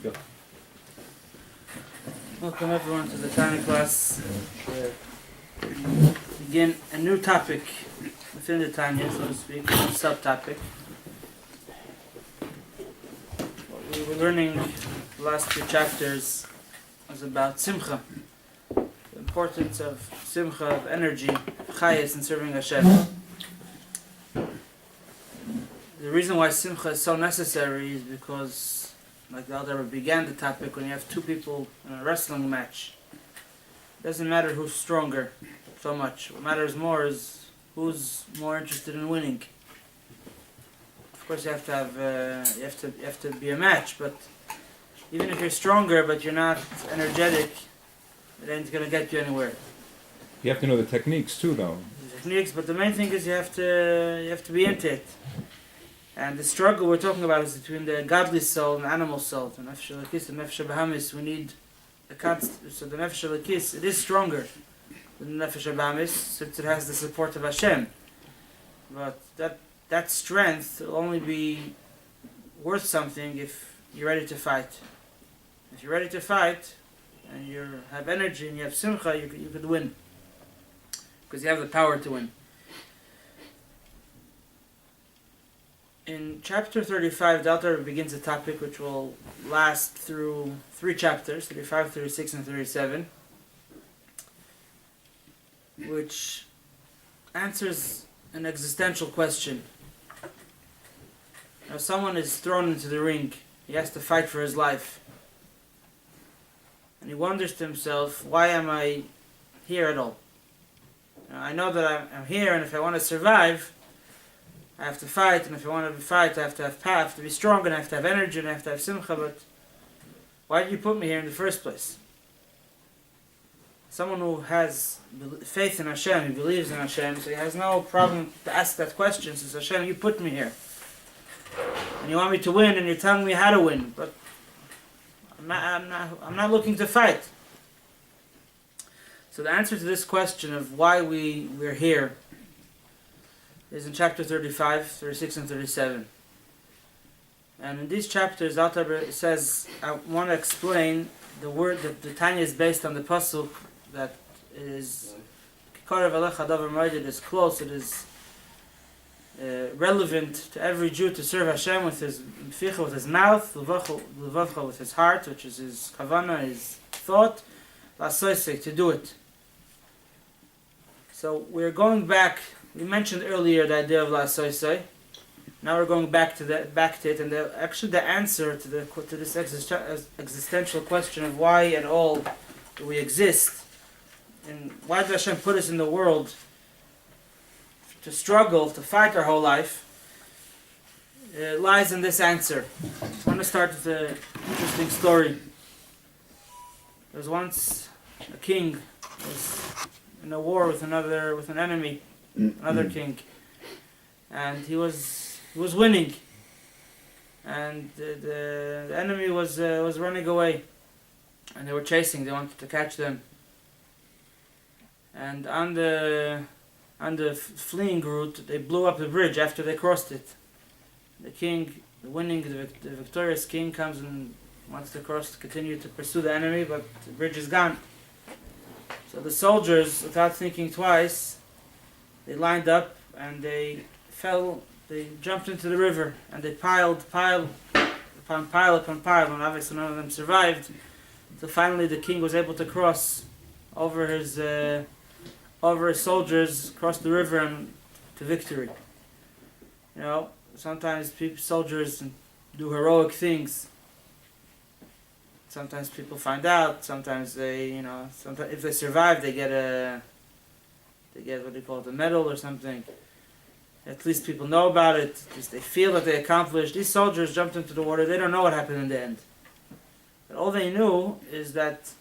Go. Welcome everyone to the Tanya Class. Begin a new topic within the Tanya, so to speak, a subtopic. What we were learning the last few chapters was about Simcha, the importance of Simcha, of energy, Chayes in serving Hashem. The reason why Simcha is so necessary is because, like the Elder began the topic, when you have two people in a wrestling match, it doesn't matter who's stronger so much. What matters more is who's more interested in winning. Of course, you have to have you have to be a match, but even if you're stronger but you're not energetic, it ain't gonna get you anywhere. You have to know the techniques too, though. The techniques, but the main thing is you have to be into it. And the struggle we're talking about is between the godly soul and the animal soul. The nefesh elokis and nefesh bahamis. We need a constant. So the nefesh elokis, it is stronger than the nefesh bahamis since it has the support of Hashem. But that strength will only be worth something if you're ready to fight. If you're ready to fight and you have energy and you have simcha, you could win because you have the power to win. In chapter 35, the author begins a topic which will last through 3 chapters, 35, 36, and 37, which answers an existential question. Now, someone is thrown into the ring. He has to fight for his life. And he wonders to himself, why am I here at all? Now, I know that I'm here, and if I want to survive, I have to fight, and if I want to fight, I have to be strong, and I have to have energy, and I have to have simcha, but why did you put me here in the first place? Someone who has faith in Hashem, he believes in Hashem, so he has no problem to ask that question. Says, Hashem, you put me here, and you want me to win, and you're telling me how to win, but I'm not looking to fight. So the answer to this question of why we're here is in chapter 35, 36, and 37. And in these chapters, Alter says, I want to explain the word that the Tanya is based on the pasuk that is Kikarev Alecha Davar Moed. It is close, it is relevant to every Jew to serve Hashem with his mficha, with his mouth, levavcha, with his heart, which is his kavana, his thought, lasoisek, to do it. So we're going back. We mentioned earlier the idea of lasoisek. Now we're going back to it, and actually the answer to this existential question of why at all do we exist, and why did Hashem put us in the world to struggle, to fight our whole life, lies in this answer. I want to start with an interesting story. There was once a king who was in a war with an enemy, another king, and he was winning, and the enemy was running away, and they were chasing. They wanted to catch them, and on the fleeing route, they blew up the bridge after they crossed it. The victorious king comes and wants to continue to pursue the enemy, but the bridge is gone. So the soldiers, without thinking twice, they lined up and they jumped into the river, and they piled pile upon pile, and obviously none of them survived. So finally the king was able to cross over his soldiers, cross the river and to victory. You know, sometimes soldiers do heroic things. Sometimes people find out. Sometimes sometimes if they survive, they get what they call it, a medal or something. At least people know about it. Just they feel that they accomplished. These soldiers jumped into the water. They don't know what happened in the end. But all they knew is that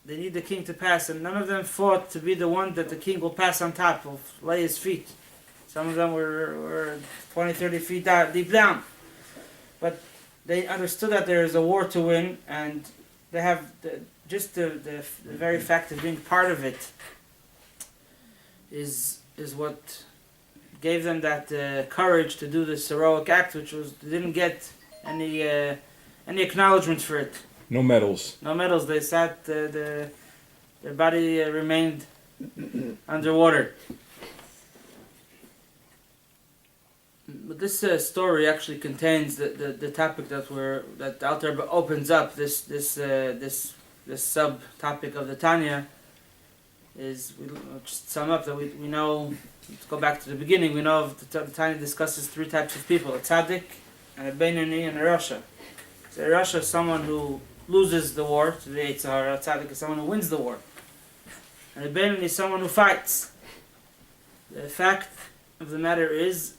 they need the king to pass, and none of them fought to be the one that the king will pass on top, will lay his feet. Some of them were 20, 30 feet deep down. But they understood that there is a war to win, and they have the very fact of being part of it is what gave them that courage to do this heroic act, which was they didn't get any any acknowledgement for it. No medals. No medals. They sat. Their body remained underwater. But this story actually contains the topic that Alter Rebbe opens up. This subtopic of the Tanya is, we'll just sum up that we know. Let's go back to the beginning. We know the Tanya discusses three types of people: a tzaddik, and a beinoni, and a rasha. So a rasha is someone who loses the war to the Yetzer Hara. A tzaddik is someone who wins the war. And a beinoni is someone who fights. The fact of the matter is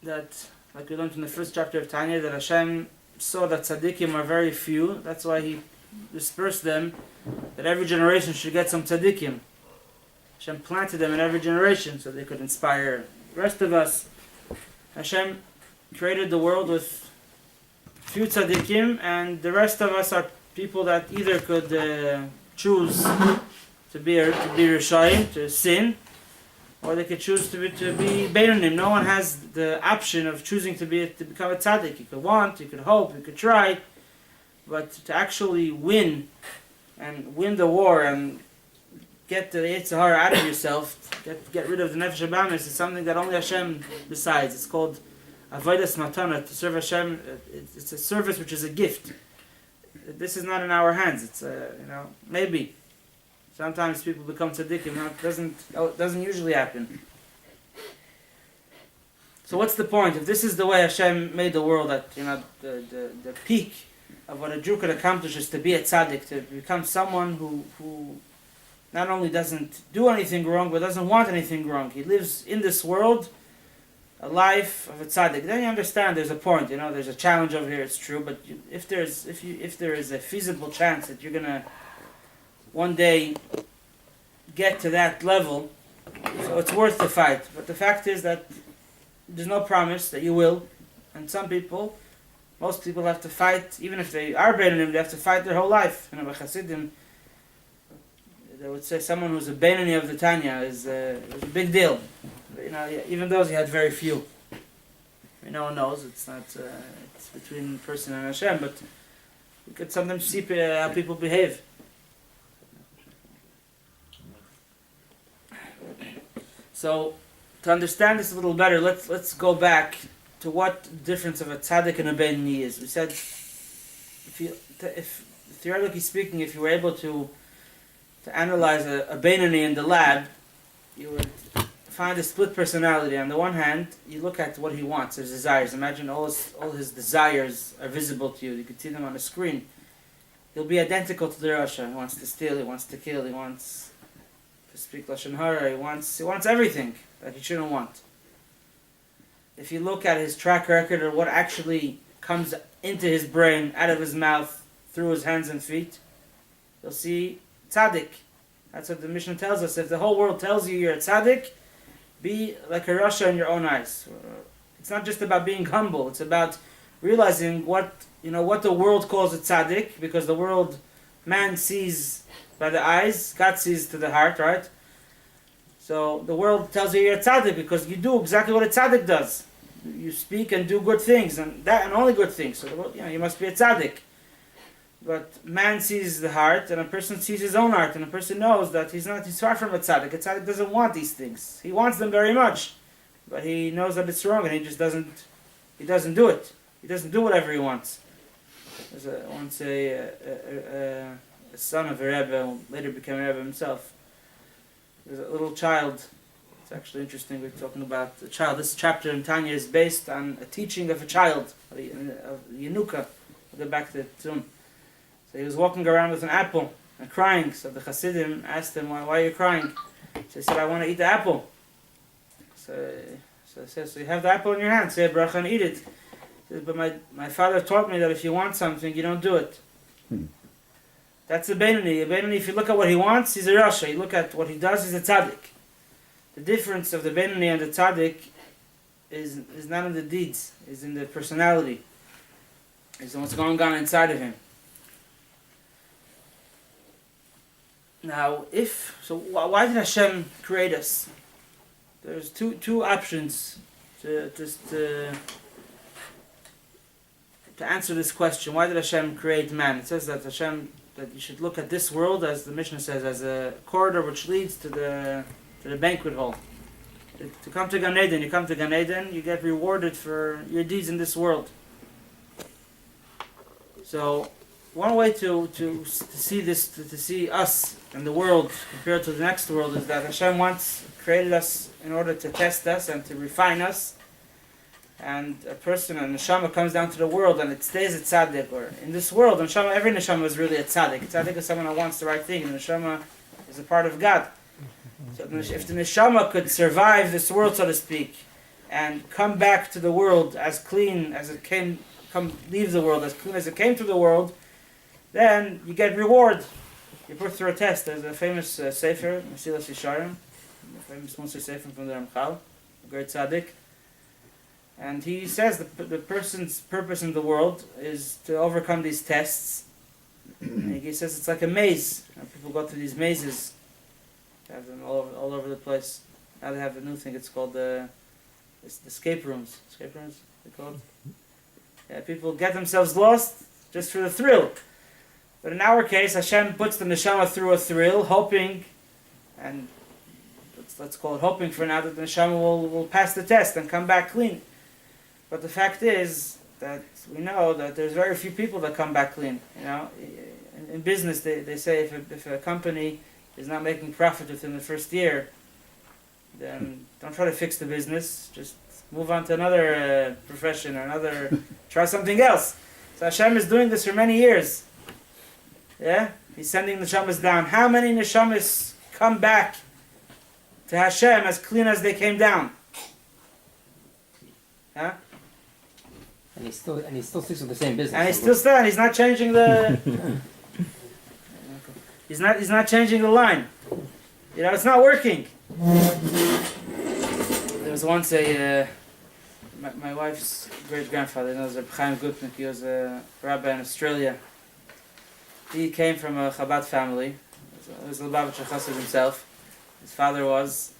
that, like we learned in the first chapter of Tanya, that Hashem saw that tzaddikim are very few. That's why He dispersed them, that every generation should get some tzaddikim. Hashem planted them in every generation so they could inspire the rest of us. Hashem created the world with few tzaddikim, and the rest of us are people that either could choose to be Rishayim, to sin, or they could choose to be Beinonim. No one has the option of choosing to become a tzaddik. You could want, you could hope, you could try, but to actually win the war and get the Yetzer Hara out of yourself, get rid of the Nefesh Habahamis, is something that only Hashem decides. It's called Avodas Matana, to serve Hashem. It's a service which is a gift. This is not in our hands. It's maybe. Sometimes people become tzaddikim. It doesn't usually happen. So what's the point? If this is the way Hashem made the world, that the peak of what a Jew could accomplish is to be a tzaddik, to become someone who not only doesn't do anything wrong, but doesn't want anything wrong. He lives in this world a life of a tzaddik. Then you understand there's a point. There's a challenge over here. It's true, but if there is a feasible chance that you're gonna one day get to that level, so it's worth the fight. But the fact is that there's no promise that you will, and most people have to fight. Even if they are Beinonim, they have to fight their whole life. By Chassidim, they would say someone who's a Beinoni of the Tanya is a big deal. Even those he had very few. No one knows. It's not. It's between the person and Hashem. But you could sometimes see how people behave. So, to understand this a little better, let's go back to what the difference of a tzaddik and a beinoni is. We said, if theoretically speaking, if you were able to analyze a beinoni in the lab, you would find a split personality. On the one hand, you look at what he wants, his desires. Imagine all his desires are visible to you. You can see them on the screen. He'll be identical to the rasha. He wants to steal, he wants to kill, he wants to speak Lashon Hara, he wants everything that he shouldn't want. If you look at his track record, or what actually comes into his brain, out of his mouth, through his hands and feet, you'll see tzaddik. That's what the Mishnah tells us. If the whole world tells you you're a tzaddik, be like a rasha in your own eyes. It's not just about being humble. It's about realizing what the world calls a tzaddik, because the world, man sees by the eyes, God sees to the heart, right? So the world tells you you're a tzaddik because you do exactly what a tzaddik does. You speak and do good things, and only good things. So the world, you must be a tzaddik. But man sees the heart, and a person sees his own heart, and a person knows that he's far from a tzaddik. A tzaddik doesn't want these things. He wants them very much, but he knows that it's wrong, and he doesn't do it. He doesn't do whatever he wants. There's once a son of a Rebbe, who later became a Rebbe himself. There's a little child. It's actually interesting we're talking about a child. This chapter in Tanya is based on a teaching of a child, of Yenuka. We'll get back to it soon. So he was walking around with an apple and crying. So the Chassidim asked him, why are you crying? So he said, I want to eat the apple. So he says, so you have the apple in your hand, say a bracha and eat it. He said, but my father taught me that if you want something, you don't do it. That's a beinoni. A beinoni, if you look at what he wants, he's a rasha. You look at what he does, he's a tzaddik. The difference of the beinoni and the tzaddik is not in the deeds, is in the personality. Is in what's going on inside of him. Now, why did Hashem create us? There's two options to answer this question, why did Hashem create man? It says that that you should look at this world, as the Mishnah says, as a corridor which leads to the banquet hall. To come to Gan Eden, you come to Gan Eden, you get rewarded for your deeds in this world. So, one way to see this, to see us and the world compared to the next world, is that Hashem once created us in order to test us and to refine us. And a neshama comes down to the world and it stays at tzaddik. Or in this world, every neshama is really a tzaddik. Tzaddik is someone who wants the right thing, and the neshama is a part of God. So if the neshama could survive this world, so to speak, and come back to the world as clean as it came, leave the world as clean as it came to the world, then you get reward. You put through a test. There's a famous sefer, Mesilas Yesharim, a famous Musar sefer from the Ramchal, a great tzaddik. And he says the person's purpose in the world is to overcome these tests. And he says it's like a maze. People go through these mazes. They have them all over the place. Now they have a new thing. It's called the escape rooms. Escape rooms, they're called. Yeah, people get themselves lost just for the thrill. But in our case, Hashem puts the neshama through a thrill, hoping, and let's call it hoping for now, that the neshama will pass the test and come back clean. But the fact is that we know that there's very few people that come back clean. You know, in business they say if a company is not making profit within the first year, then don't try to fix the business. Just move on to another profession or try something else. So Hashem is doing this for many years. Yeah, He's sending neshamas down. How many neshamas come back to Hashem as clean as they came down? Huh? And he still sticks with the same business. And he's not changing the he's not changing the line. You know, it's not working. There was once my wife's great grandfather, knows Rabbi Chaim Gutnick. He was a rabbi in Australia. He came from a Chabad family. He was a Lubavitcher Chassid himself. His father was,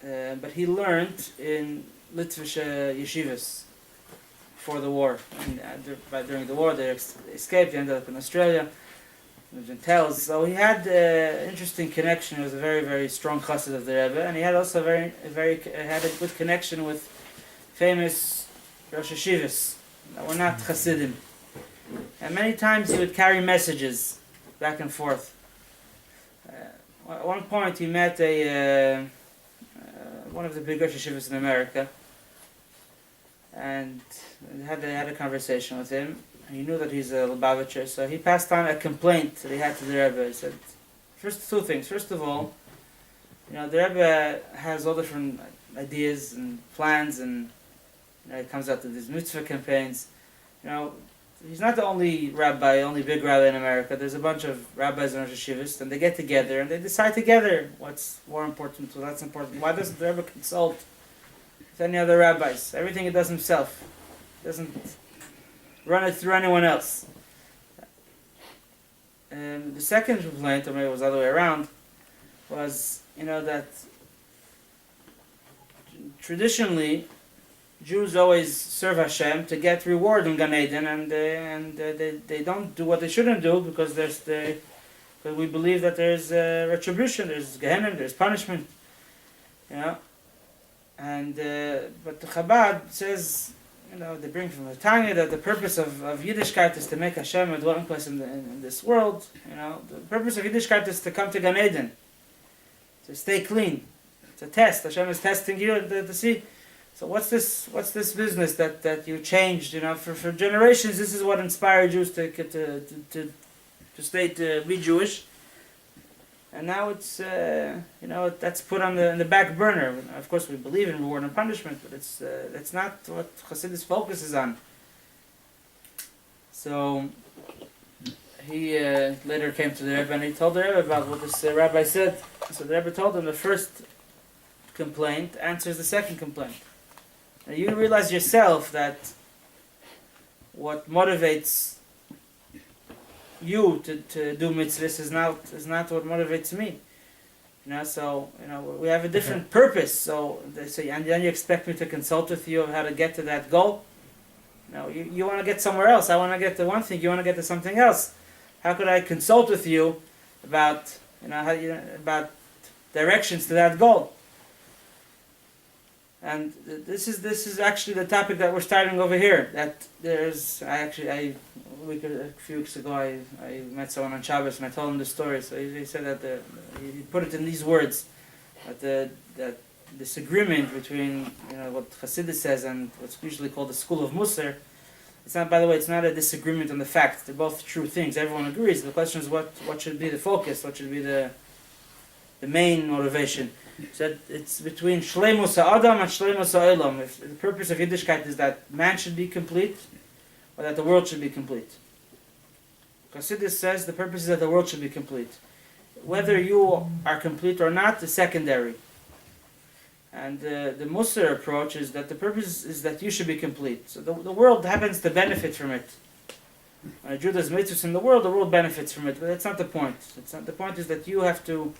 but he learned in Litvish yeshivas before the war. And during the war, they escaped. He ended up in Australia. Lived in Tels. So he had an interesting connection. He was a very, very strong chassid of the Rebbe, and he had also had a good connection with famous Rosh Yeshivas that were not chassidim. And many times he would carry messages back and forth. At one point, he met one of the big Rosh Yeshivas in America, and had a conversation with him. He knew that he's a Lubavitcher, so he passed on a complaint that he had to the Rebbe. He said, two things. First of all, you know, the Rebbe has all different ideas and plans, and you know, he comes out to these mitzvah campaigns. You know, he's not the only big rabbi in America. There's a bunch of rabbis and Rosh Yeshivas, and they get together and they decide together what's more important, what's important. Why doesn't the Rebbe consult with any other rabbis? Everything he does himself. He doesn't run it through anyone else. And the second complaint, or maybe it was the other way around, was, you know, that traditionally Jews always serve Hashem to get reward in Gan Eden, and they don't do what they shouldn't do because we believe that there's retribution, there's Gehenna, there's punishment, you know. And but the Chabad says, you know, they bring from the Tanya that the purpose of Yiddishkeit is to make Hashem a dwelling place in this world. You know, the purpose of Yiddishkeit is to come to Gan Eden, to stay clean. It's a test. Hashem is testing you to see. So what's this business that you changed? You know, for generations, this is what inspired Jews to be Jewish. And now it's you know, that's put on the back burner. Of course, we believe in reward and punishment, but that's not what Chassidus focuses on. So he later came to the Rebbe and he told the Rebbe about what this rabbi said. So the Rebbe told him the first complaint answers the second complaint. Now you realize yourself that what motivates you to do mitzvahs is not what motivates me. You know, so you know we have a different purpose. So they say, and then you expect me to consult with you on how to get to that goal. No, you want to get somewhere else. I want to get to one thing. You want to get to something else. How could I consult with you about about directions to that goal? And this is actually the topic that we're starting over here. That there's a few weeks ago I met someone on Shabbos and I told him the story. So he said that he put it in these words that disagreement between what Hasidus says and what's usually called the school of Musar. It's not, by the way, it's not a disagreement on the facts. They're both true things. Everyone agrees. The question is what should be the focus, what should be the main motivation. So it's between Shleimus Ha'adam and Shleimus Ha'olam. If the purpose of Yiddishkeit is that man should be complete or that the world should be complete. Hasidus says the purpose is that the world should be complete. Whether you are complete or not is secondary. And the Musar approach is that the purpose is that you should be complete. So the world happens to benefit from it. When a Jew does mitzvahs in the world benefits from it. But that's not the point. The point is that you have to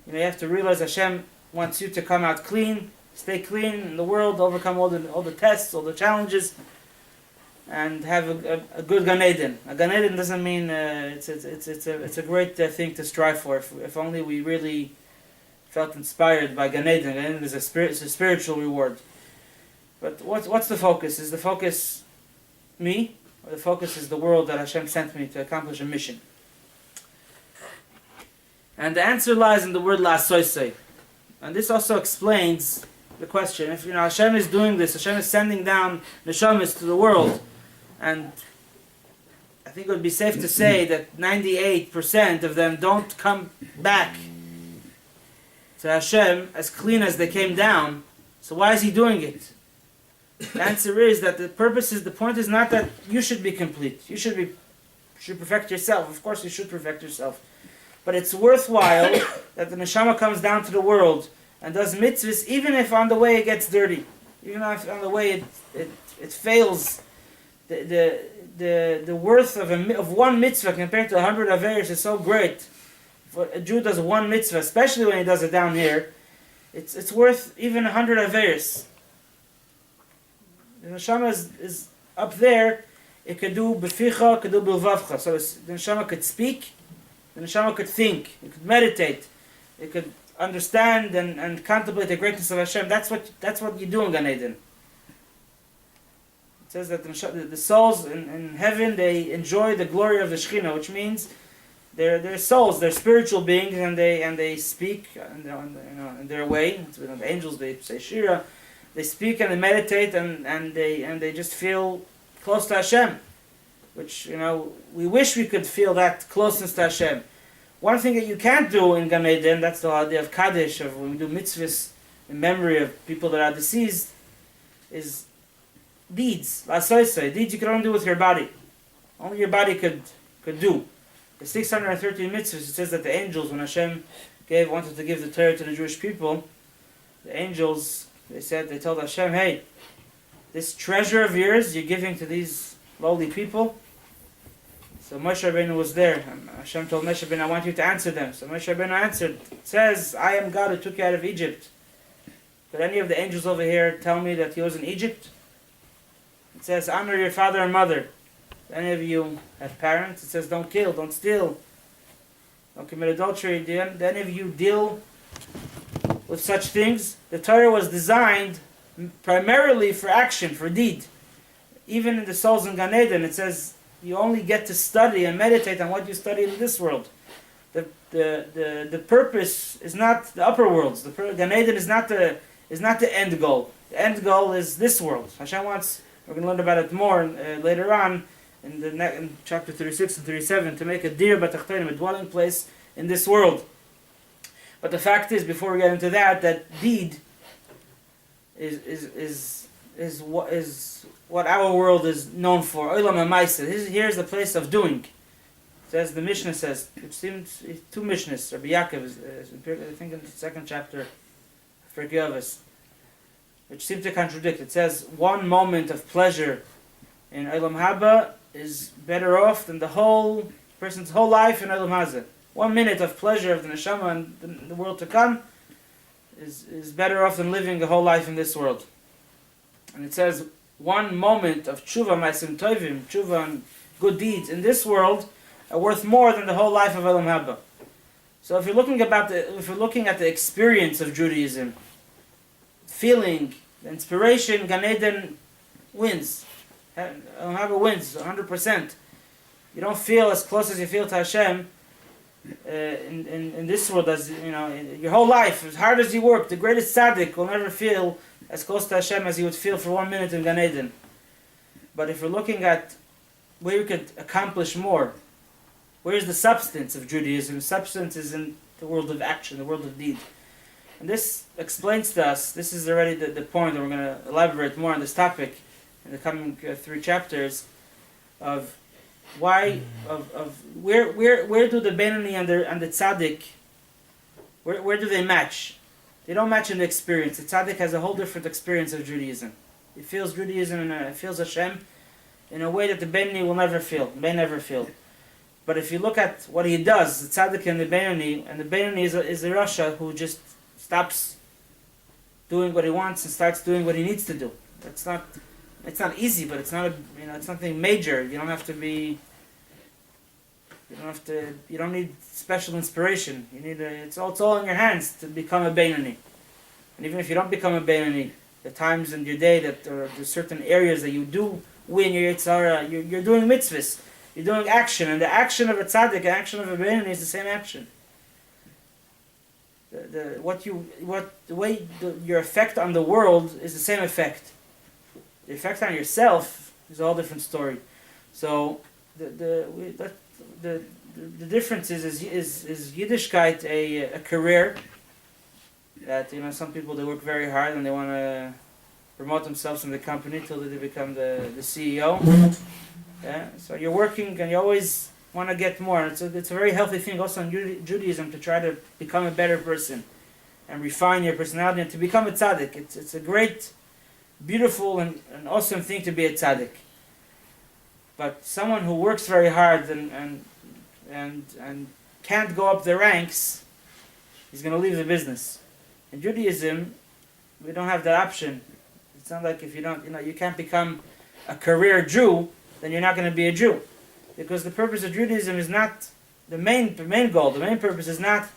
realize Hashem wants you to come out clean, stay clean in the world, overcome all the tests, all the challenges, and have a good Gan Eden. A Gan Eden doesn't mean it's a great thing to strive for. If only we really felt inspired by Gan Eden. Gan Eden is it's a spiritual reward. But what's the focus? Is the focus me, or the focus is the world that Hashem sent me to accomplish a mission? And the answer lies in the word la'asosei. And this also explains the question. If Hashem is doing this, Hashem is sending down neshamas to the world, and I think it would be safe to say that 98% of them don't come back to Hashem as clean as they came down. So why is He doing it? The answer is that the point is not that you should be complete. You should perfect yourself. Of course you should perfect yourself. But it's worthwhile that the neshama comes down to the world and does mitzvahs, even if on the way it gets dirty, even if on the way it fails. The worth of one mitzvah compared to 100 averos is so great. If a Jew does one mitzvah, especially when he does it down here, it's worth even 100 averos. The neshama is up there. It could do beficha, could do bilvavcha. So the neshama could speak. The neshama could think, it could meditate, it could understand and contemplate the greatness of Hashem. That's what you do in Gan Eden. It says that the souls in heaven, they enjoy the glory of the Shekhinah, which means they're souls, they're spiritual beings, and they speak in their way. The angels, they say Shira, they speak and they meditate and they just feel close to Hashem. Which, we wish we could feel that closeness to Hashem. One thing that you can't do in Gan Eden, that's the idea of Kaddish, of when we do mitzvahs in memory of people that are deceased, is deeds. Deeds you can only do with your body. Only your body could do. The 613 mitzvahs, it says that the angels, when Hashem wanted to give the Torah to the Jewish people, the angels, they told Hashem, hey, this treasure of yours you're giving to these lowly people. So Moshe Rabbeinu was there, and Hashem told Moshe Rabbeinu, I want you to answer them. So Moshe Rabbeinu answered, it says, I am God who took you out of Egypt. Could any of the angels over here tell me that he was in Egypt? It says, honor your father and mother. Do any of you have parents? It says, don't kill, don't steal, don't commit adultery. Do any of you deal with such things? The Torah was designed primarily for action, for deed. Even in the souls in Gan Eden, it says you only get to study and meditate on what you study in this world. The purpose is not the upper worlds. Gan Eden is not the end goal. The end goal is this world. Hashem wants. We're going to learn about it more later on in chapter 36 and 37 to make a dir batachtonim, a dwelling place in this world. But the fact is, before we get into that deed is what our world is known for. Olam HaMaaseh. Here's the place of doing. Says the Mishnah says, it seems two Mishnahs. Rabbi Yaakov is I think in the second chapter of Pirkei Avos, which seem to contradict. It says one moment of pleasure in Olam Haba is better off than the whole person's whole life in Olam Hazeh. 1 minute of pleasure of the neshama and the world to come is better off than living a whole life in this world. And it says one moment of tshuva, ma'asim tovim, tshuva and good deeds in this world are worth more than the whole life of Olam Haba. So if you're looking at the experience of Judaism, feeling, the inspiration, Gan Eden wins. Olam Haba wins 100%. You don't feel as close as you feel to Hashem in this world as in your whole life. As hard as you work, the greatest tzaddik will never feel as close to Hashem as he would feel for 1 minute in Gan Eden. But if we're looking at where we could accomplish more, where's the substance of Judaism? Substance is in the world of action, the world of deed. And this explains to us, this is already the point, and we're going to elaborate more on this topic in the coming 3 chapters, of why, of where do the Benoni and the Tzaddik, where do they match? They don't match in the experience. The Tzaddik has a whole different experience of Judaism. He feels Judaism and feels Hashem in a way that the Benoni will never feel, may never feel. But if you look at what he does, the Tzaddik and the Benoni is a Rasha who just stops doing what he wants and starts doing what he needs to do. It's not easy, but it's not it's something major. You don't have to be. You don't need special inspiration. You need it's all in your hands to become a Benoni. And even if you don't become a Benoni, the times in your day that there's certain areas that you do win your Yitzhara, you're doing mitzvahs. You're doing action, and the action of a tzaddik, the action of a Benoni is the same action. Your effect on the world is the same effect. The effect on yourself is a whole different story. So the difference is Yiddishkeit a career that some people, they work very hard and they want to promote themselves in the company till they become the CEO. Yeah, so you're working and you always want to get more. It's a very healthy thing also in Judaism to try to become a better person and refine your personality and to become a tzaddik. It's a great, beautiful and awesome thing to be a tzaddik. But someone who works very hard and can't go up the ranks, he's going to leave the business. In Judaism, we don't have that option. It's not like if you don't, you can't become a career Jew, then you're not going to be a Jew. Because the purpose of Judaism is not the main goal. The main purpose is not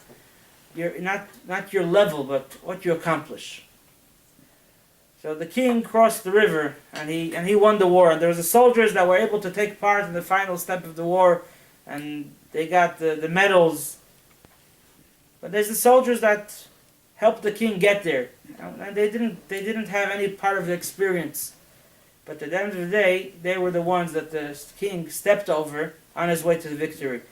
your level, but what you accomplish. So the king crossed the river and he won the war. And there was the soldiers that were able to take part in the final step of the war, and they got the medals. But there's the soldiers that helped the king get there, and they didn't have any part of the experience. But at the end of the day, they were the ones that the king stepped over on his way to the victory.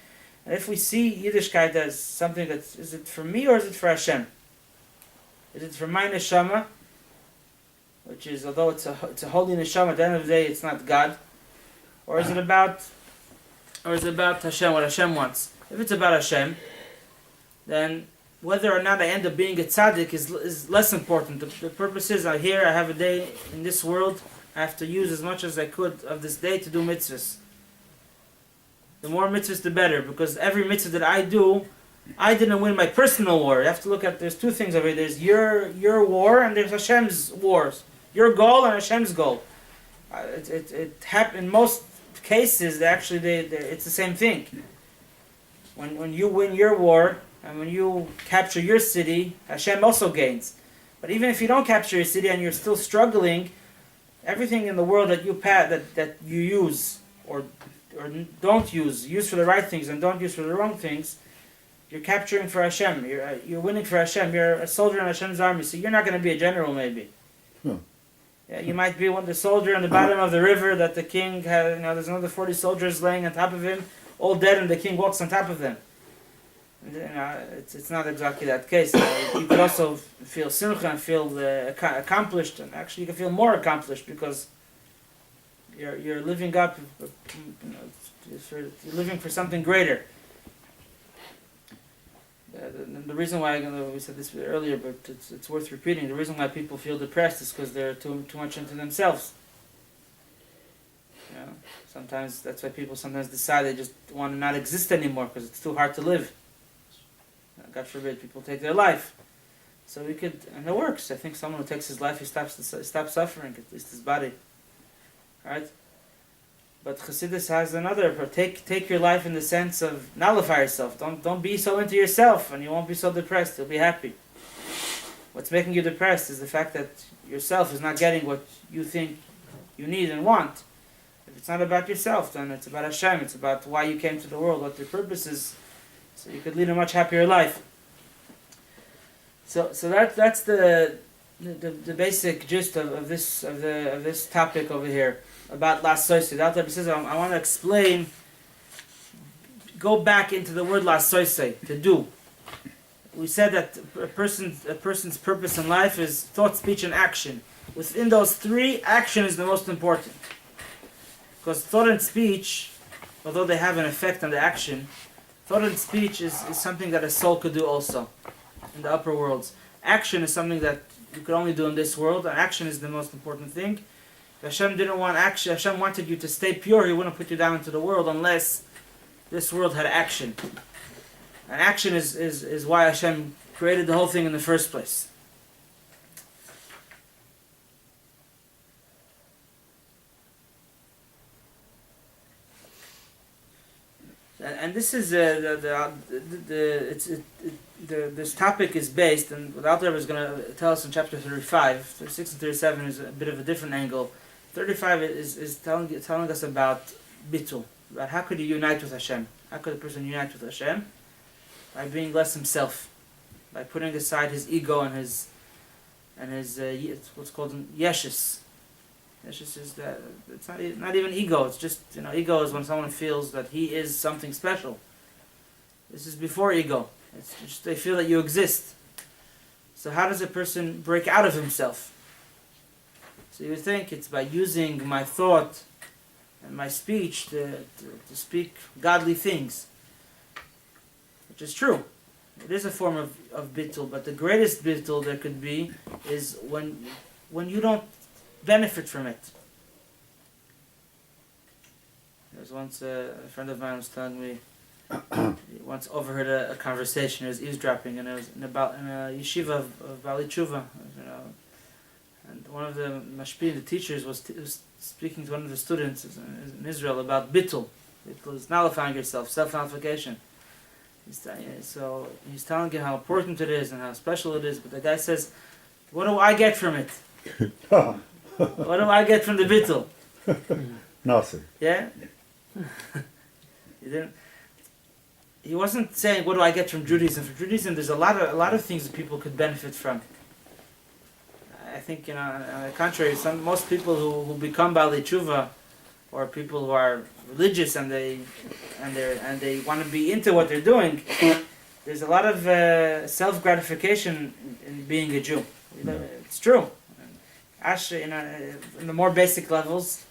And if we see Yiddishkeit as something is it for me or is it for Hashem? Is it for my neshama, which is, although it's a holy neshama, at the end of the day it's not God, or is it about Hashem, what Hashem wants? If it's about Hashem, then whether or not I end up being a tzaddik is less important. The purpose is, I have a day in this world. I have to use as much as I could of this day to do mitzvahs. The more mitzvahs, the better, because every mitzvah that I do, I didn't win my personal war. You have to look at, there's 2 things over here. There's your war and there's Hashem's wars. Your goal and Hashem's goal. It happens in most cases. It's the same thing. When you win your war and when you capture your city, Hashem also gains. But even if you don't capture your city and you're still struggling, everything in the world that you use or don't use for the right things and don't use for the wrong things, you're capturing for Hashem. You're winning for Hashem. You're a soldier in Hashem's army. So you're not going to be a general, maybe. Yeah, you might be the soldier on the bottom of the river that the king had. There's another 40 soldiers laying on top of him, all dead, and the king walks on top of them. It's not exactly that case. You could also feel simcha and feel accomplished, and actually you can feel more accomplished because you're living up, you're living for something greater. The reason why, we said this earlier, but it's worth repeating. The reason why people feel depressed is because they're too much into themselves. Sometimes that's why people sometimes decide they just want to not exist anymore because it's too hard to live. God forbid people take their life. So and it works. I think someone who takes his life, he stops suffering, at least his body. right? But Chassidus has another. Take your life in the sense of nullify yourself. Don't be so into yourself, and you won't be so depressed. You'll be happy. What's making you depressed is the fact that yourself is not getting what you think you need and want. If it's not about yourself, then it's about Hashem. It's about why you came to the world, what your purpose is, so you could lead a much happier life. So that's the basic gist of this topic over here about Las Soise. The Alter Rebbe says I want to explain. Go back into the word Las Soise, to do. We said that a person's purpose in life is thought, speech, and action. Within those three, action is the most important. Because thought and speech, although they have an effect on the action, thought and speech is something that a soul could do also in the upper worlds. Action is something that you could only do in this world, and action is the most important thing. If Hashem didn't want action, Hashem wanted you to stay pure, He wouldn't put you down into the world unless this world had action. And action is why Hashem created the whole thing in the first place. And this is this topic is based, and what Alter Rebbe is going to tell us in chapter 35, 36 and 37 is a bit of a different angle. 35 is telling us about bitul, about how could you unite with Hashem? How could a person unite with Hashem? By being less himself, by putting aside his ego and his what's called yeshus. Yeshus is that it's not even ego. It's just ego is when someone feels that he is something special. This is before ego. It's just they feel that you exist. So how does a person break out of himself? So you would think it's by using my thought and my speech to speak godly things. Which is true. It is a form of bittul, but the greatest bittul there could be is when you don't benefit from it. There was once a friend of mine was telling me he once overheard a conversation. He was eavesdropping, and it was in a yeshiva of Bali Tshuva, and one of the mashpim, the teachers, was speaking to one of the students in Israel about bittul. Bittul is nullifying yourself, self-nullification. So he's telling him how important it is and how special it is, but the guy says, "What do I get from it? What do I get from the bittul?" Nothing. Yeah. He wasn't saying, "What do I get from Judaism?" From Judaism, there's a lot of things that people could benefit from. I think on the contrary, most people who become Bali Tshuva, or people who are religious and they want to be into what they're doing, there's a lot of self-gratification in being a Jew. It's true. In the more basic levels,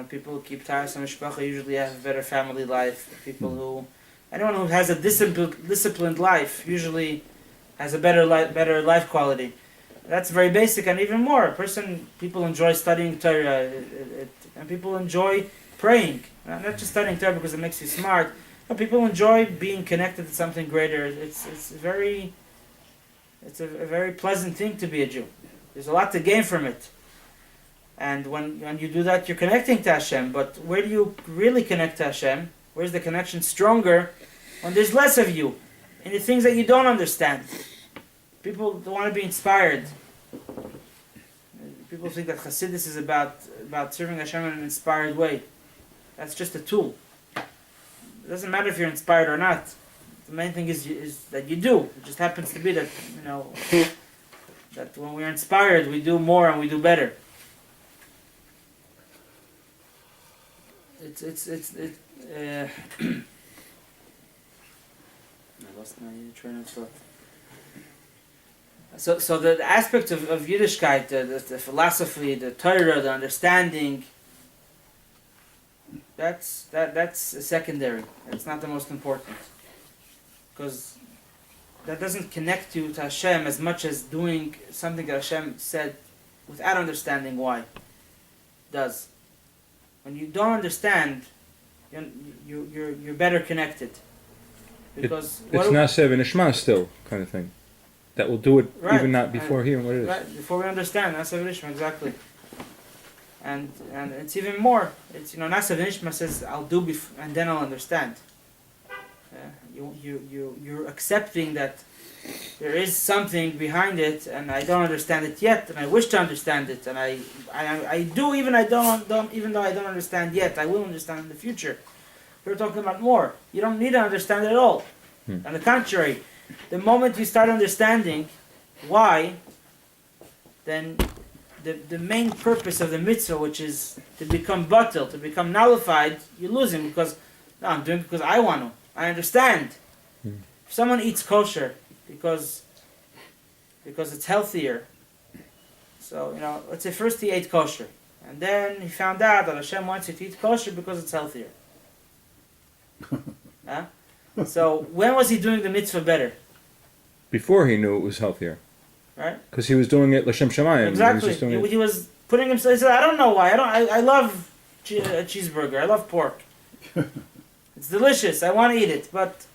people who keep Taras and Mishpacha usually have a better family life. Anyone who has a disciplined life usually has a better life quality. That's very basic, and even more. People enjoy studying Torah, and people enjoy praying. Not just studying Torah because it makes you smart, but people enjoy being connected to something greater. It's a very pleasant thing to be a Jew. There's a lot to gain from it. And when you do that, you're connecting to Hashem. But where do you really connect to Hashem? Where's the connection stronger? When there's less of you, in the things that you don't understand. People don't want to be inspired. People think that Hasidus is about serving Hashem in an inspired way. That's just a tool. It doesn't matter if you're inspired or not. The main thing is that you do. It just happens to be that that when we're inspired, we do more and we do better. I lost my train of thought. So the aspect of Yiddishkeit, the philosophy, the Torah, the understanding, that's secondary. It's not the most important, because that doesn't connect you to Hashem as much as doing something that Hashem said without understanding why does. When you don't understand, you're better connected. Because it's Nasev and Ishma still, kind of thing. That will do it right, even not before hearing what it is. Right, before we understand, Nasev and Ishma, exactly. and it's even more. It's Nasa V'nishma says I'll do and then I'll understand. You're accepting that there is something behind it, and I don't understand it yet, and I wish to understand it, and I do even even though I don't understand yet, I will understand in the future. We're talking about more. You don't need to understand it at all. On the contrary, the moment you start understanding why, then the main purpose of the mitzvah, which is to become batel, to become nullified, you're losing because no, I'm doing it because I want to. I understand. If someone eats kosher because it's healthier, so let's say first he ate kosher, and then he found out that Hashem wants you to eat kosher because it's healthier. Huh? So when was he doing the mitzvah better? Before he knew it was healthier. Right? Because he was doing it l'shem shamayim. Exactly. He was putting himself. He said, "I don't know why. I love a cheeseburger. I love pork. It's delicious. I want to eat it. But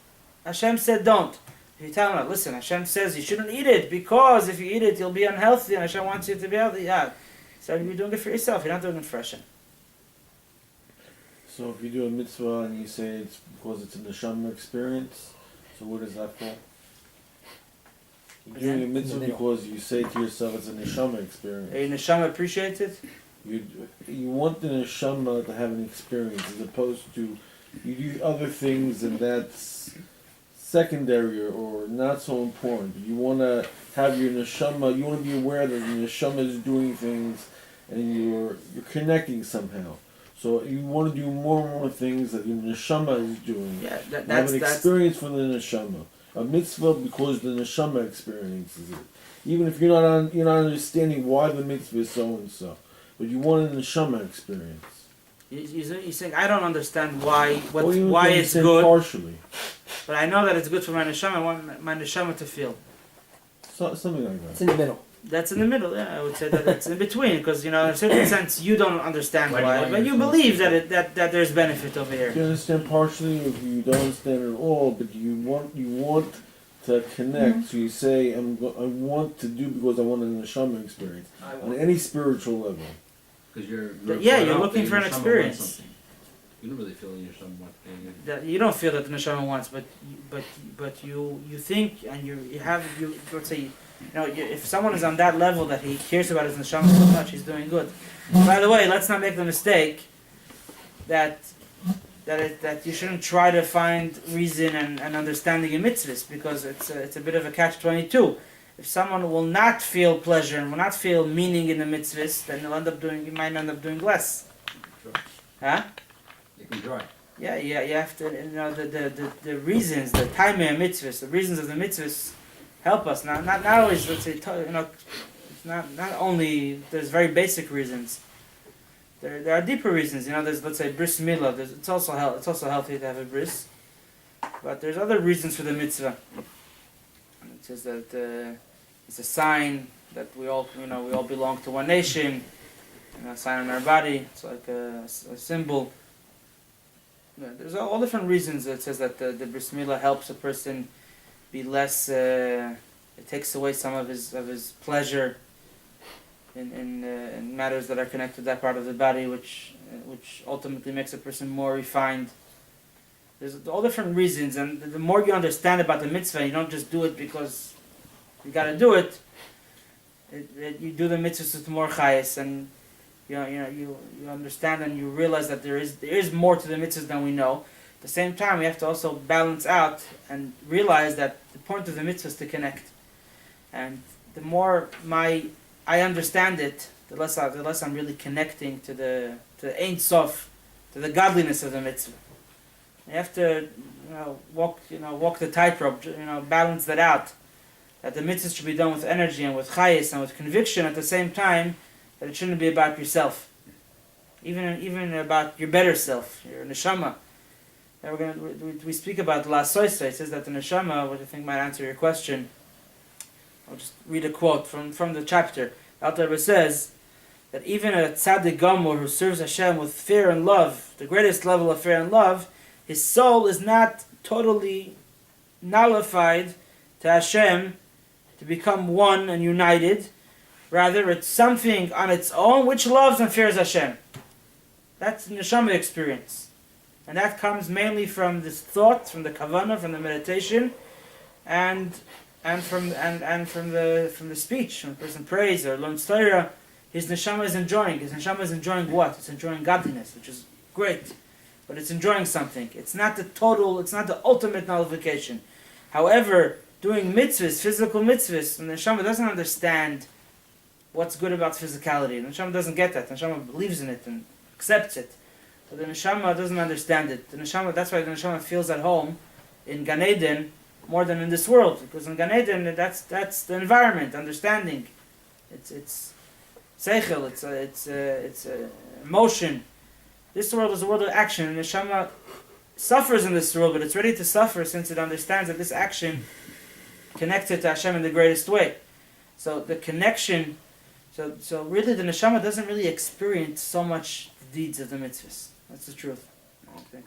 Hashem said don't." If you tell him, "Listen, Hashem says you shouldn't eat it because if you eat it, you'll be unhealthy, and Hashem wants you to be healthy." Yeah. So you're doing it for yourself. You're not doing it for Hashem. So if you do a mitzvah and you say it's because it's a neshama experience, so where does that fall? You're doing a mitzvah because you say to yourself it's a neshama experience. A neshama appreciates it. You want the neshama to have an experience as opposed to you do other things and that's secondary or not so important. You want to have your neshama. You want to be aware that the neshama is doing things and you're connecting somehow. So you want to do more and more things that your neshama is doing. Yeah, have an experience for the neshama. A mitzvah because the neshama experiences it. Even if you're not understanding why the mitzvah is so and so, but you want a neshama experience. You're saying I don't understand why why it's good. Partially. But I know that it's good for my neshama. I want my neshama to feel. Something like that. It's in the middle. That's in the middle, yeah. I would say that it's in between, because in a certain sense you don't understand why, but you believe that there's benefit over here. You understand partially, if you don't understand at all, but you want to connect. So you say, I want to do because I want an neshama experience on any spiritual level. Because you're looking for an experience. You don't really feel your neshama wants anything. You don't feel that the neshama wants, but you think and you let's say. If someone is on that level that he cares about his neshama so much, he's doing good. By the way, let's not make the mistake that you shouldn't try to find reason and understanding in mitzvahs, because it's a bit of a catch-22. If someone will not feel pleasure and will not feel meaning in the mitzvahs, then he might end up doing less. Sure. Huh? You can try. Yeah. You have to. The reasons, the taimei mitzvahs, the reasons of the mitzvahs. Help us. Not always. Let's say it's not only there's very basic reasons. There are deeper reasons. There's let's say bris milah. It's also healthy to have a bris, but there's other reasons for the mitzvah. It says that it's a sign that we all belong to one nation. A sign on our body. It's like a symbol. Yeah, there's all different reasons. It says that the bris milah helps a person be less. It takes away some of his pleasure in matters that are connected to that part of the body, which ultimately makes a person more refined. There's all different reasons, and the more you understand about the mitzvah, you don't just do it because you got to do it. You do the mitzvahs with more chayes, and you understand and you realize that there is more to the mitzvahs than we know. At the same time, we have to also balance out and realize that the point of the mitzvah is to connect. And the more I understand it, the less I'm really connecting to the Ein Sof, to the godliness of the mitzvah. You have to walk the tightrope, balance that out. That the mitzvah should be done with energy and with chayes and with conviction at the same time. That it shouldn't be about yourself, even about your better self, your neshama. We speak about La Soisa. It says that the neshama, which I think might answer your question. I'll just read a quote from the chapter. The Alter Rebbe says that even a tzaddik gamur who serves Hashem with fear and love, the greatest level of fear and love, his soul is not totally nullified to Hashem to become one and united, Rather, it's something on its own which loves and fears Hashem. That's the neshama experience. And that comes mainly from this thought, from the kavanah, from the meditation, and from the speech. When a person prays or learns Torah, his neshama is enjoying. His neshama is enjoying what? It's enjoying godliness, which is great. But it's enjoying something. It's not the ultimate nullification. However, doing mitzvahs, physical mitzvahs, and the neshama doesn't understand what's good about physicality. The neshama doesn't get that. The neshama believes in it and accepts it. But the neshama doesn't understand it. That's why the neshama feels at home in Gan Eden more than in this world. Because in Gan Eden, that's the environment, understanding. It's seichel, it's emotion. This world is a world of action, and the neshama suffers in this world, but it's ready to suffer since it understands that this action connects it to Hashem in the greatest way. So the connection, so really the neshama doesn't really experience so much the deeds of the mitzvahs. That's the truth. I think.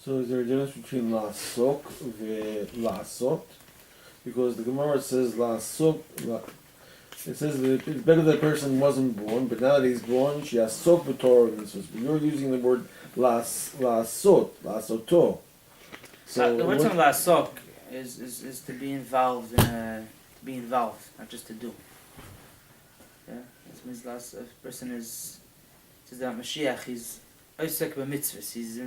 So is there a difference between la'asok and la'asot? Because the Gemara says la'asok, it says that it's better that a person wasn't born, but now that he's born, she has sok b'torah mitzvahs. But you're using the word la'asot, la'asoto. So the word from la'asok is to be involved to be involved, not just to do. Yeah, that means a person is. Says that Mashiach, he's Osek b'mitzvahs. He's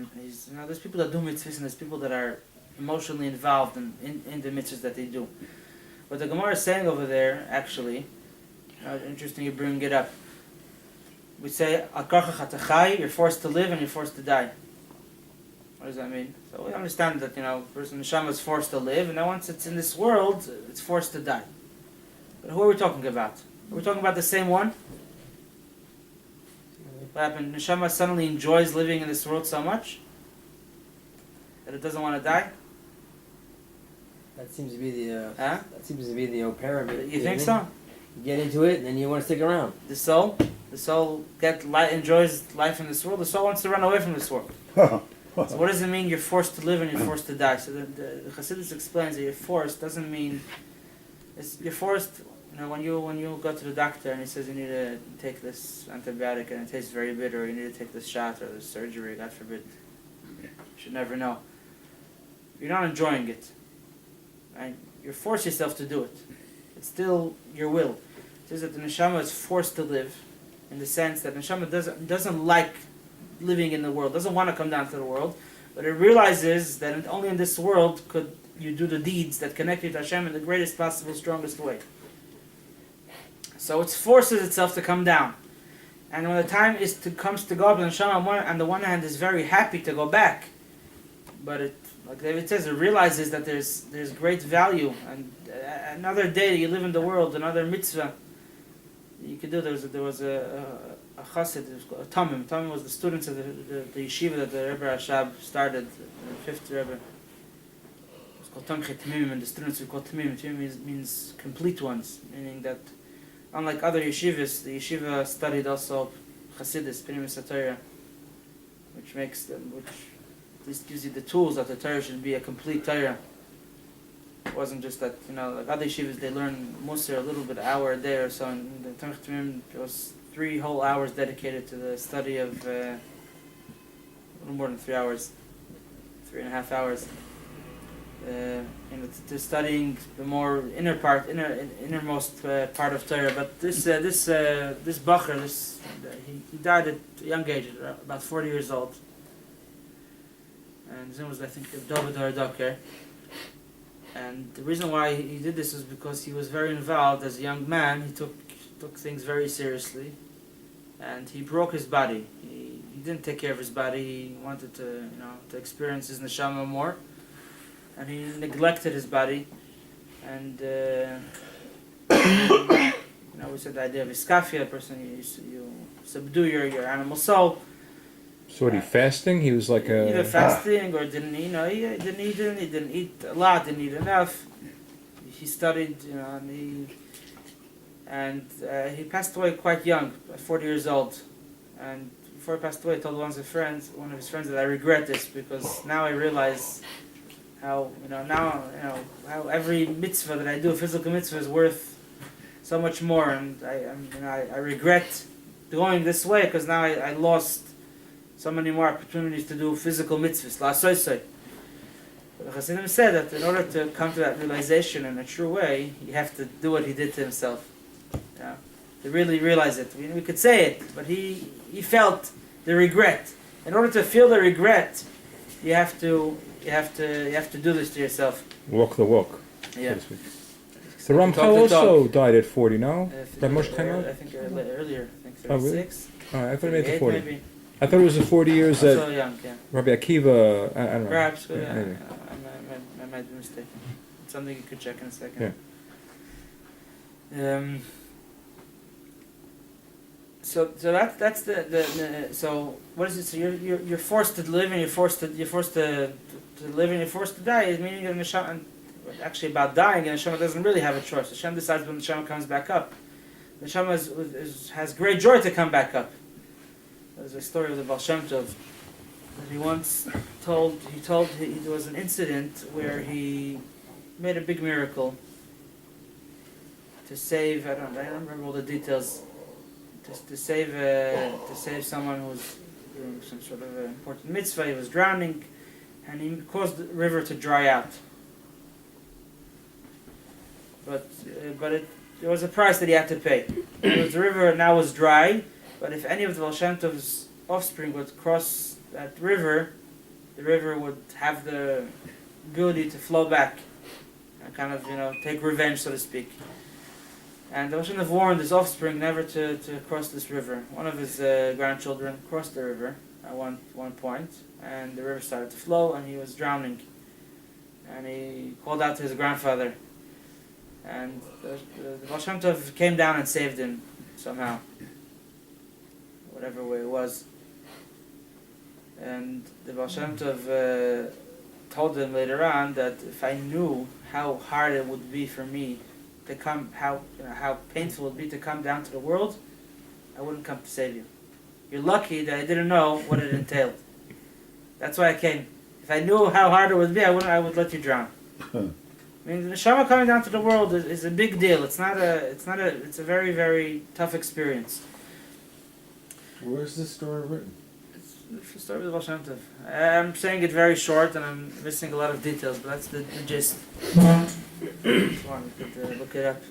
there's people that do mitzvahs and there's people that are emotionally involved in the mitzvahs that they do. What the Gemara is saying over there, actually, interesting you bring it up. We say, you're forced to live and you're forced to die. What does that mean? So we understand that, person neshama is forced to live, and then once it's in this world, it's forced to die. But who are we talking about? Are we talking about the same one? What happened? Neshama suddenly enjoys living in this world so much that it doesn't want to die? That seems to be the Huh? that seems to be the pyramid. You think so? You get into it and then you want to stick around. The soul enjoys life in this world. The soul wants to run away from this world. So what does it mean you're forced to live and you're forced to die? So the Chassidus explains that you're forced doesn't mean you're forced. When you go to the doctor and he says you need to take this antibiotic and it tastes very bitter, or you need to take this shot or this surgery, God forbid, you should never know. You're not enjoying it. Right? You force yourself to do it. It's still your will. It says that the neshama is forced to live, in the sense that neshama doesn't like living in the world, doesn't want to come down to the world, but it realizes that only in this world could you do the deeds that connect you to Hashem in the greatest possible, strongest way. So it forces itself to come down. And when the time comes to go up, the neshama on the one hand is very happy to go back, but it, like David says, it realizes that there's great value, and another day that you live in the world, another mitzvah you could do. There was a chassid, it was called a Tamim. Tamim was the students of the yeshiva that the Rebbe Rashab started, the fifth Rebbe. It was called Tamim Tamim, and the students were called Tamim. Tamim means complete ones, meaning that unlike other yeshivas, the yeshiva studied also Chassidus, Pnimis HaTorah, which at least gives you the tools that the Torah should be a complete Torah. It wasn't just that, like other yeshivas, they learn Musar a little bit, an hour a day or so. In the Tamim Tamim, there was 3 whole hours dedicated to the study of, a little more than 3 hours, 3.5 hours. To studying the more innermost part of Torah. But this bacher, he died at a young age, about 40 years old. And his name was, I think, David Haradoker. And the reason why he did this was because he was very involved as a young man. He took things very seriously, and he broke his body. He didn't take care of his body. He wanted to experience his neshama more, and he neglected his body. And we said the idea of iskafia, a person you subdue your animal soul. So what, he fasting? He was like a... Either fasting or didn't eat a lot, didn't eat enough. He studied, and he passed away quite young, 40 years old. And before he passed away, he told one of his friends that I regret this, because now I realize how, how every mitzvah that I do, a physical mitzvah, is worth so much more, and I regret going this way because now I lost so many more opportunities to do physical mitzvahs. La'asoisoi. But the Hasidim said that in order to come to that realization in a true way, you have to do what he did to himself. Yeah? To really realize it. We could say it, but he felt the regret. In order to feel the regret, you have to do this to yourself. Walk the walk. Yeah. So to speak. The Ramchal also died at 40, no? That Moshe came out? I think earlier. I think Oh, really? 36. I thought it made it to 40. Maybe. I thought it was the 40 years So that young, yeah. Rabbi Akiva, I don't know. Perhaps, Yeah, yeah. maybe. I might be mistaken. It's something you could check in a second. So that's the so what is it? So you're forced to live and you're forced to live and you're forced to die. Is meaning that neshama, actually about dying, and neshama doesn't really have a choice. Hashem decides when the neshama comes back up. The neshama has great joy to come back up. There's a story of the Baal Shem Tov that he once told. There was an incident where he made a big miracle to save. I don't remember all the details. To save someone who was doing some sort of important mitzvah. He was drowning, and he caused the river to dry out. But there was a price that he had to pay. The river now was dry, but if any of the Baal Shem Tov's offspring would cross that river, the river would have the ability to flow back and kind of take revenge, so to speak. And the Baal Shem Tov warned his offspring never to cross this river. One of his grandchildren crossed the river at one point, and the river started to flow, and he was drowning. And he called out to his grandfather, and the Baal Shem Tov came down and saved him somehow, whatever way it was. And the Baal Shem Tov told him later on that if I knew how hard it would be for me to come, how painful it would be to come down to the world, I wouldn't come to save you. You're lucky that I didn't know what it entailed. That's why I came. If I knew how hard it would be, I would let you drown. I mean, the neshama coming down to the world is a big deal. It's a very, very tough experience. Where's this story written? It's the story of the Baal Shem Tov. I'm saying it very short, and I'm missing a lot of details, but that's the gist. If one could look it up.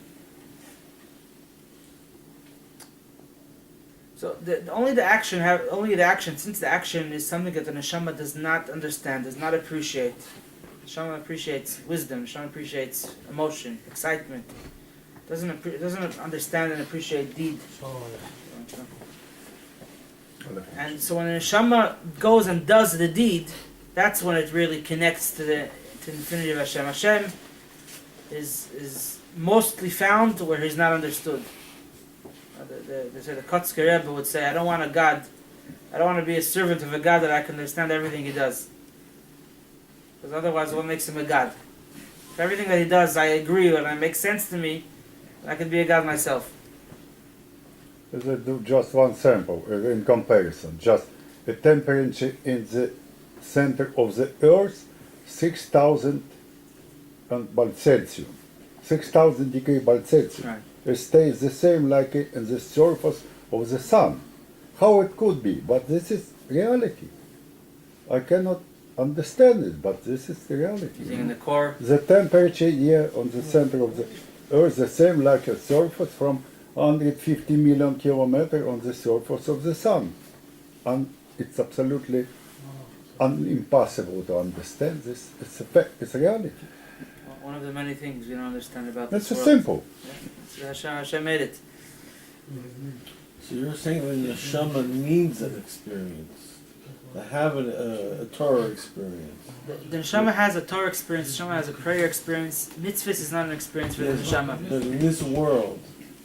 So only the action, since the action is something that the neshama does not understand, does not appreciate. The neshama appreciates wisdom. Neshama appreciates emotion, excitement. Doesn't understand and appreciate deed. And so when the neshama goes and does the deed, that's when it really connects to the infinity of Hashem. Hashem is mostly found where he's not understood. The Kotzker Rebbe would say, I don't want a God, I don't want to be a servant of a God that I can understand everything he does. Because otherwise what makes him a God? If everything that he does I agree with and it makes sense to me, I could be a God myself. Let's do just one sample in comparison. Just the temperature in the center of the Earth, 6,000 Celsius. 6,000 degrees Celsius. Right. It stays the same like in the surface of the sun. How it could be, but this is reality. I cannot understand it, but this is the reality. Using in the core. The temperature here on the center of the Earth the same like a surface from 150 million kilometers on the surface of the sun. And it's absolutely impossible to understand this. It's a fact, it's a reality. One of the many things we don't understand about It's this world. simple. Yeah. Hashem made it. So you're saying that the neshama needs an experience, to have a Torah experience. The neshama has a Torah experience, the neshama has a prayer experience. Mitzvahs is not an experience for the neshama. But in this world,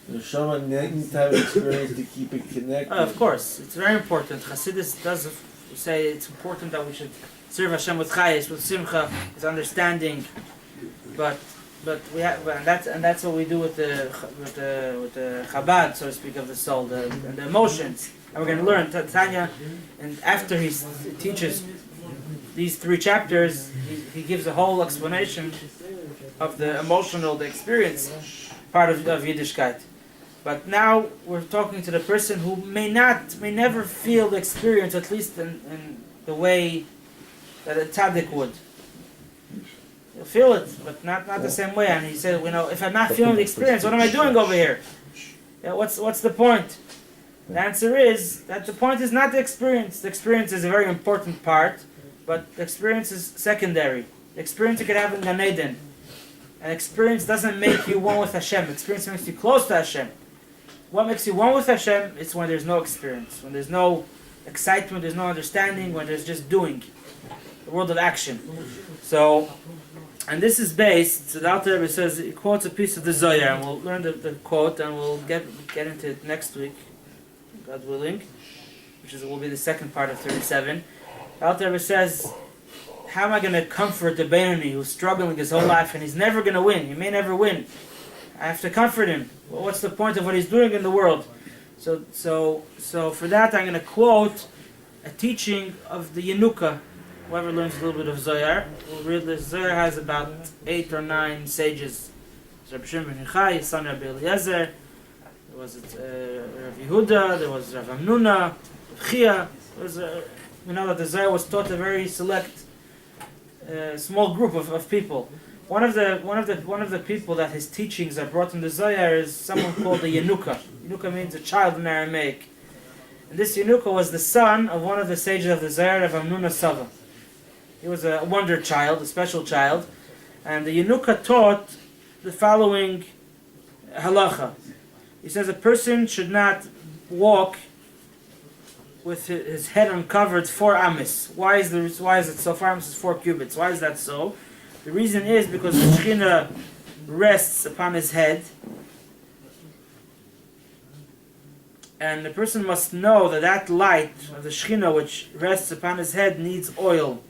the neshama needs to have an experience to keep it connected. Of course, it's very important. Chassidus does say it's important that we should serve Hashem with chayes, with simcha, with understanding. But we have, and that's what we do with the Chabad, so to speak, of the soul, the emotions. And we're going to learn Tanya, and after he teaches these 3 chapters, he gives a whole explanation of the emotional, the experience part of Yiddishkeit. But now we're talking to the person who may never feel the experience, at least in the way that a tzaddik would. He'll feel it, but not the same way. And he said, if I'm not feeling the experience, what am I doing over here? What's the point? The answer is that the point is not the experience. The experience is a very important part, but the experience is secondary. The experience you can have in Gan Eden. An experience doesn't make you one with Hashem. Experience makes you close to Hashem. What makes you one with Hashem is when there's no experience, when there's no excitement, there's no understanding, when there's just doing. The world of action. So, and this is based, so the Alter Rebbe says, he quotes a piece of the Zohar, and we'll learn the quote, and we'll get into it next week, God willing, will be the second part of 37. The Alter Rebbe says, how am I going to comfort the Beinoni who's struggling his whole life, and he's never going to win, he may never win. I have to comfort him. Well, what's the point of what he's doing in the world? So for that I'm going to quote a teaching of the Yenuka. Whoever learns a little bit of Zohar will read the Zohar has about 8 or 9 sages. Rabbi Shimon ben Yochai, his son Rabbi Eliezer, there was Rav Yehuda, there was Rav Amnuna, Rav Chia. We know that the Zohar was taught a very select, small group of people. One of the people that his teachings are brought in the Zohar is someone called the Yenuka. Yenuka means a child in Aramaic. And this Yenuka was the son of one of the sages of the Zohar, of Amnuna Sava. He was a wonder child, a special child. And the Yenuka taught the following halacha. He says a person should not walk with his head uncovered 4 amis. Why is it so? 4 amis is 4 cubits. Why is that so? The reason is because the Shekhinah rests upon his head, and the person must know that light of the Shekhinah which rests upon his head needs oil.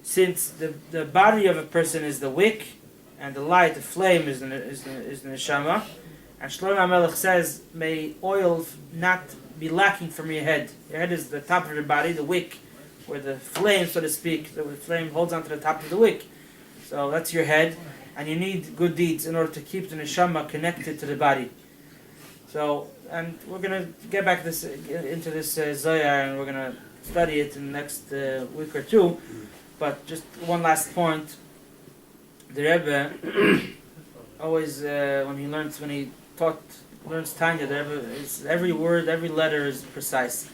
Since the body of a person is the wick, and the light, the flame is the neshama, and Shlomo HaMelech says, may oil not be lacking from your head. Your head is the top of your body, the wick, where the flame, so to speak, the flame holds onto the top of the wick. So that's your head, and you need good deeds in order to keep the neshama connected to the body. So, and we're going to get back into this Zohar, and we're going to study it in the next week or two. But just one last point. The Rebbe always, when he learns Tanya, the Rebbe is, every word, every letter is precise.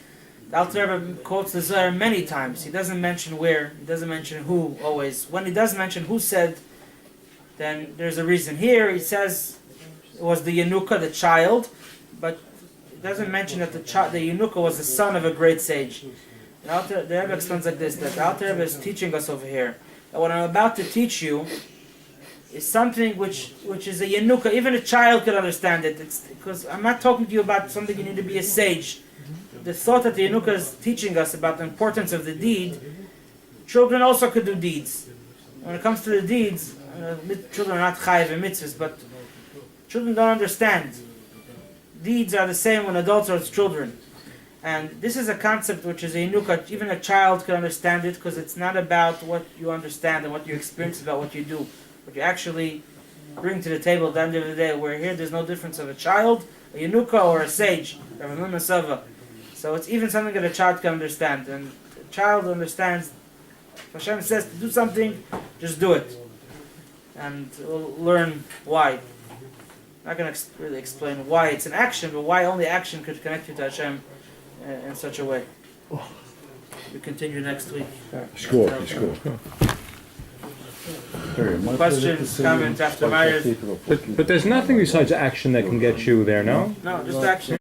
The Alter Rebbe quotes the Zohar many times. He doesn't mention where, he doesn't mention who always. When he does mention who said, then there's a reason. Here he says it was the Yenuka, the child, but he doesn't mention that the Yenuka was the son of a great sage. The Rebbe explains like this, that the Alter Rebbe is teaching us over here, that what I'm about to teach you is something which is a Yenuka, even a child could understand it. It's because I'm not talking to you about something you need to be a sage. The thought that the Yenuka is teaching us about the importance of the deed, children also could do deeds. When it comes to the deeds, children are not chayiv and mitzvahs, but children don't understand. Deeds are the same when adults are as children. And this is a concept which is a Yenuka, even a child can understand it, because it's not about what you understand and what you experience, about what you do. What you actually bring to the table at the end of the day, where here there's no difference of a child, a Yenuka, or a sage, or a Amnuna Sava. So it's even something that a child can understand. And a child understands, if Hashem says to do something, just do it. And we'll learn why. I'm not going to really explain why it's an action, but why only action could connect you to Hashem in such a way. We continue next week. Sure. Questions, comments after Myers? But there's nothing besides action that can get you there, no? No, just action.